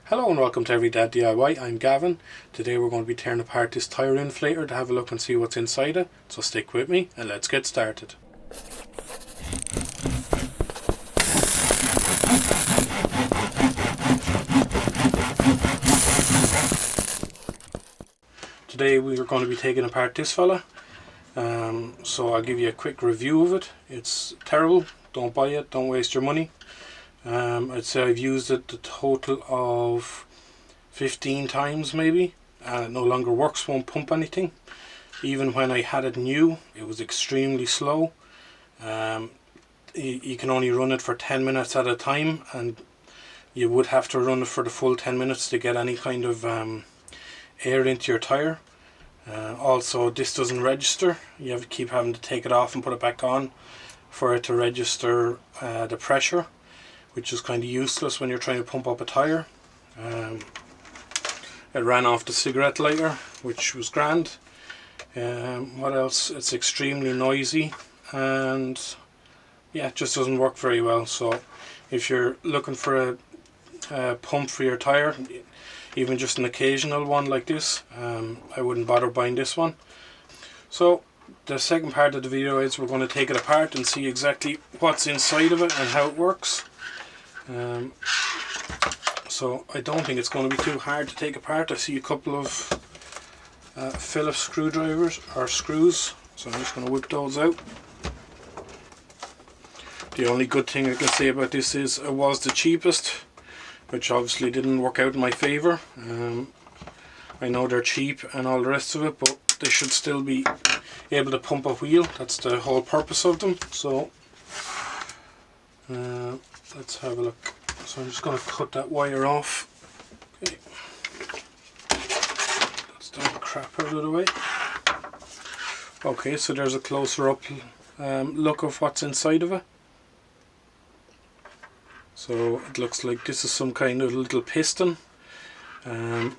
Hello and welcome to EveryDadDIY. I'm Gavin. Today we're going to be tearing apart this tyre inflator to have a look and see what's inside it. So stick with me and let's get started. Today we are going to be taking apart this fella. So I'll give you a quick review of it. It's terrible. Don't buy it. Don't waste your money. I'd say I've used it a total of 15 times maybe. It no longer works, won't pump anything. Even when I had it new, it was extremely slow. You can only run it for 10 minutes at a time, and you would have to run it for the full 10 minutes to get any kind of air into your tyre. Also, this doesn't register. You have to keep having to take it off and put it back on for it to register the pressure, which is kind of useless when you're trying to pump up a tyre. It ran off the cigarette lighter, which was grand. What else? It's extremely noisy, and yeah, it just doesn't work very well. So if you're looking for a pump for your tyre, even just an occasional one like this, I wouldn't bother buying this one. So the second part of the video is we're going to take it apart and see exactly what's inside of it and how it works. So I don't think it's going to be too hard to take apart. I see a couple of Phillips screwdrivers or screws, so I'm just going to whip those out. The only good thing I can say about this is it was the cheapest, which obviously didn't work out in my favour. I know they're cheap and all the rest of it, but they should still be able to pump a wheel. That's the whole purpose of them. So let's have a look. So I'm just going to cut that wire off. Okay. Let's dump the crap out of the way. Okay, so there's a closer up look of what's inside of it. So it looks like this is some kind of little piston.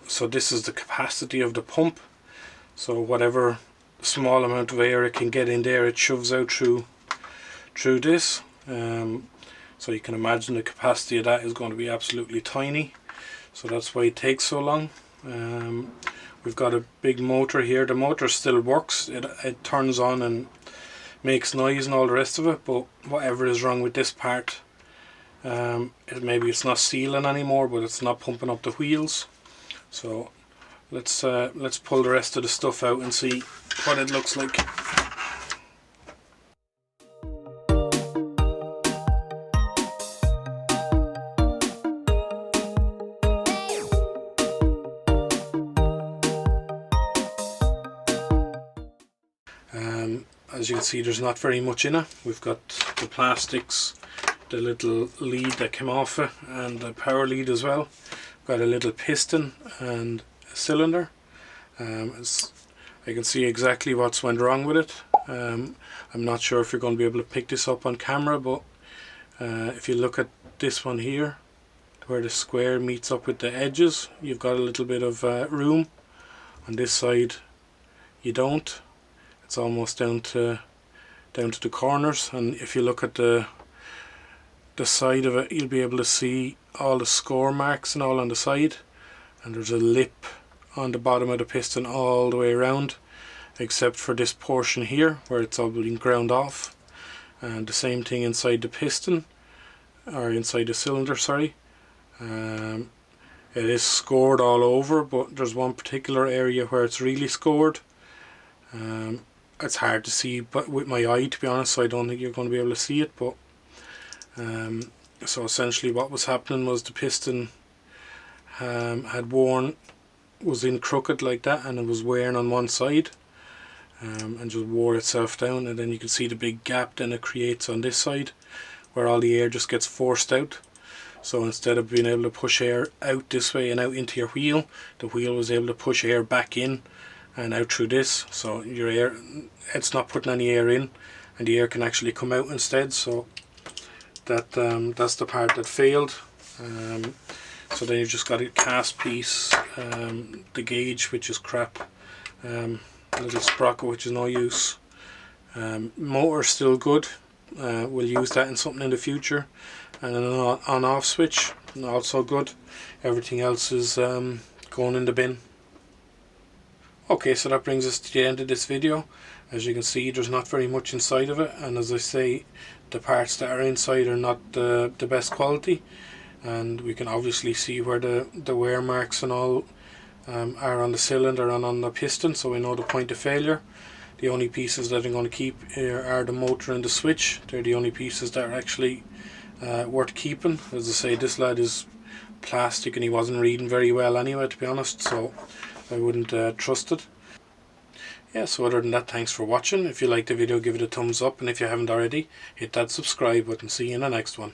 So this is the capacity of the pump. So whatever small amount of air it can get in there, it shoves out through this. So you can imagine the capacity of that is going to be absolutely tiny. So that's why it takes so long. We've got a big motor here. The motor still works. It turns on and makes noise and all the rest of it. But whatever is wrong with this part, maybe it's not sealing anymore, but it's not pumping up the wheels. So let's pull the rest of the stuff out and see what it looks like. As you can see, there's not very much in it. We've got the plastics, the little lead that came off it, and the power lead as well. We've got a little piston and a cylinder. I can see exactly what's went wrong with it. I'm not sure if you're going to be able to pick this up on camera, but if you look at this one here, where the square meets up with the edges, you've got a little bit of room. On this side you don't. It's almost down to the corners, and if you look at the side of it, you'll be able to see all the score marks and all on the side, and there's a lip on the bottom of the piston all the way around, except for this portion here where it's all been ground off. And the same thing inside the piston, or inside the cylinder, sorry. It is scored all over, but there's one particular area where it's really scored. It's hard to see but with my eye, to be honest, so I don't think you're going to be able to see it. But so essentially what was happening was the piston was in crooked like that, and it was wearing on one side, and just wore itself down. And then you can see the big gap then it creates on this side where all the air just gets forced out. So instead of being able to push air out this way and out into your wheel, the wheel was able to push air back in and out through this. So your air, it's not putting any air in, and the air can actually come out instead. So that's the part that failed. So then you've just got a cast piece, the gauge, which is crap, a little sprocket which is no use. Motor still good. We'll use that in something in the future, and an on-off switch. not so good. Everything else is going in the bin. Okay, so that brings us to the end of this video. As you can see, there's not very much inside of it, and as I say, the parts that are inside are not the best quality, and we can obviously see where the wear marks and all are on the cylinder and on the piston, so we know the point of failure. The only pieces that I'm going to keep here are the motor and the switch. They're the only pieces that are actually worth keeping. As I say, this lad is plastic and he wasn't reading very well anyway, to be honest, so I wouldn't trust it. Yeah, so other than that, thanks for watching. If you liked the video, give it a thumbs up, and if you haven't already, hit that subscribe button. See you in the next one.